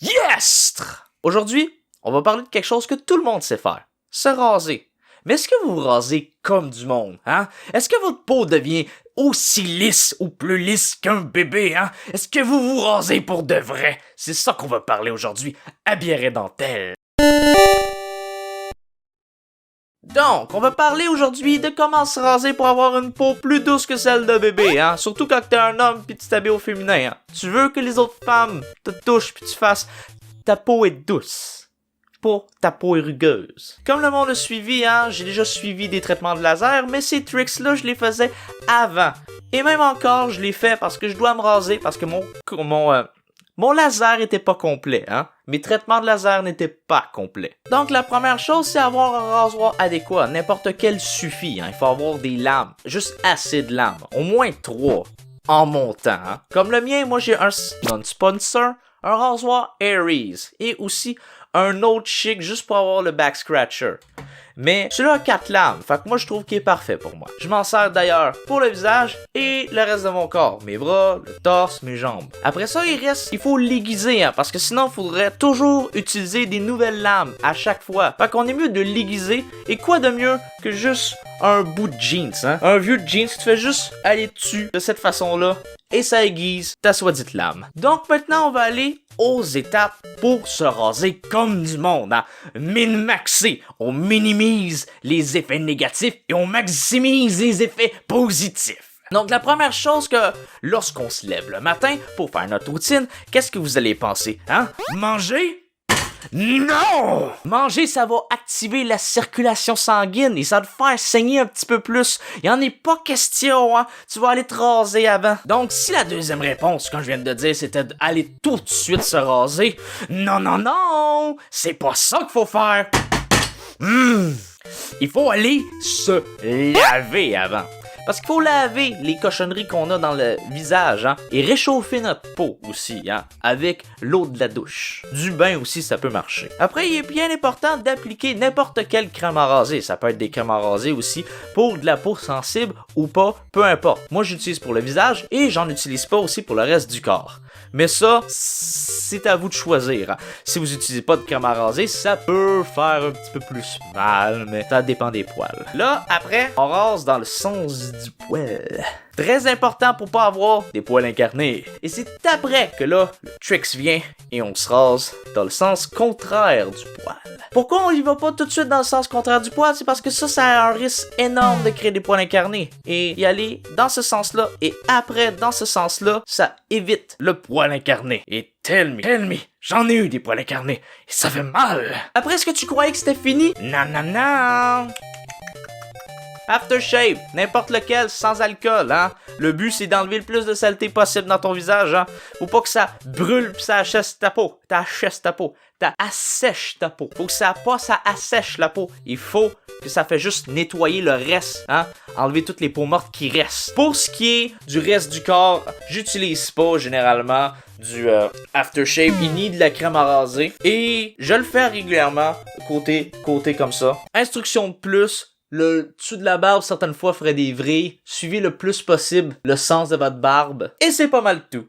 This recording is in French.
Yes! Aujourd'hui, on va parler de quelque chose que tout le monde sait faire. Se raser. Mais est-ce que vous vous rasez comme du monde, hein? Est-ce que votre peau devient aussi lisse ou plus lisse qu'un bébé, hein? Est-ce que vous vous rasez pour de vrai? C'est ça qu'on va parler aujourd'hui à Bière et Dentelle. Donc, on va parler aujourd'hui de comment se raser pour avoir une peau plus douce que celle de bébé, hein? Surtout quand t'es un homme pis tu t'habilles au féminin, hein? Tu veux que les autres femmes te touchent pis tu fasses ta peau est douce. Pas ta peau est rugueuse. Comme le monde a suivi, hein, j'ai déjà suivi des traitements de laser, mais ces tricks-là, je les faisais avant. Et même encore, je les fais parce que je dois me raser, parce que mon laser était pas complet, hein. Mes traitements de laser n'étaient pas complets. Donc la première chose, c'est avoir un rasoir adéquat. N'importe quel suffit, hein. Il faut avoir des lames. Juste assez de lames. Au moins 3. En montant, hein. Comme le mien, moi j'ai un non-sponsor, un rasoir Aries. Et aussi un autre chic juste pour avoir le back scratcher. Mais celui-là a 4 lames, fait que moi je trouve qu'il est parfait pour moi. Je m'en sers d'ailleurs pour le visage et le reste de mon corps, mes bras, le torse, mes jambes. Après ça, il faut l'aiguiser, hein, parce que sinon il faudrait toujours utiliser des nouvelles lames à chaque fois. Fait qu'on est mieux de l'aiguiser, et quoi de mieux que juste un bout de jeans, hein? Un vieux jeans, tu fais juste aller dessus de cette façon-là, et ça aiguise ta soi-dite lame. Donc maintenant, on va aller aux étapes pour se raser comme du monde, hein? Min-maxer, on minimise les effets négatifs et on maximise les effets positifs. Donc la première chose que lorsqu'on se lève le matin pour faire notre routine, qu'est-ce que vous allez penser, hein? Manger? Non! Manger, ça va activer la circulation sanguine et ça va te faire saigner un petit peu plus. Il en est pas question, hein? Tu vas aller te raser avant. Donc, si la deuxième réponse, comme je viens de dire, c'était d'aller tout de suite se raser, non! C'est pas ça qu'il faut faire. Il faut aller se laver avant. Parce qu'il faut laver les cochonneries qu'on a dans le visage, hein, et réchauffer notre peau aussi, hein, avec l'eau de la douche. Du bain aussi, ça peut marcher. Après, il est bien important d'appliquer n'importe quelle crème à raser. Ça peut être des crèmes à raser aussi pour de la peau sensible ou pas, peu importe. Moi, j'utilise pour le visage et j'en utilise pas aussi pour le reste du corps. Mais ça, c'est à vous de choisir. Hein. Si vous n'utilisez pas de crème à raser, ça peut faire un petit peu plus mal, mais ça dépend des poils. Là, après, on rase dans le sens du poil. Très important pour pas avoir des poils incarnés. Et c'est après que là, le tricks vient et on se rase dans le sens contraire du poil. Pourquoi on y va pas tout de suite dans le sens contraire du poil? C'est parce que ça a un risque énorme de créer des poils incarnés. Et y aller dans ce sens-là et après dans ce sens-là, ça évite le poil incarné. Et tell me, j'en ai eu des poils incarnés et ça fait mal. Après, est-ce que tu croyais que c'était fini? Non. Aftershave, n'importe lequel, sans alcool, hein. Le but, c'est d'enlever le plus de saleté possible dans ton visage, hein. Faut pas que ça brûle pis ça assèche ta peau. Ça assèche ta peau. Faut que ça assèche la peau. Il faut que ça fait juste nettoyer le reste, hein. Enlever toutes les peaux mortes qui restent. Pour ce qui est du reste du corps, j'utilise pas généralement du aftershave ni de la crème à raser. Et je le fais régulièrement, côté comme ça. Instruction de plus. Le dessus de la barbe, certaines fois, ferait des vrilles. Suivez le plus possible le sens de votre barbe. Et c'est pas mal tout.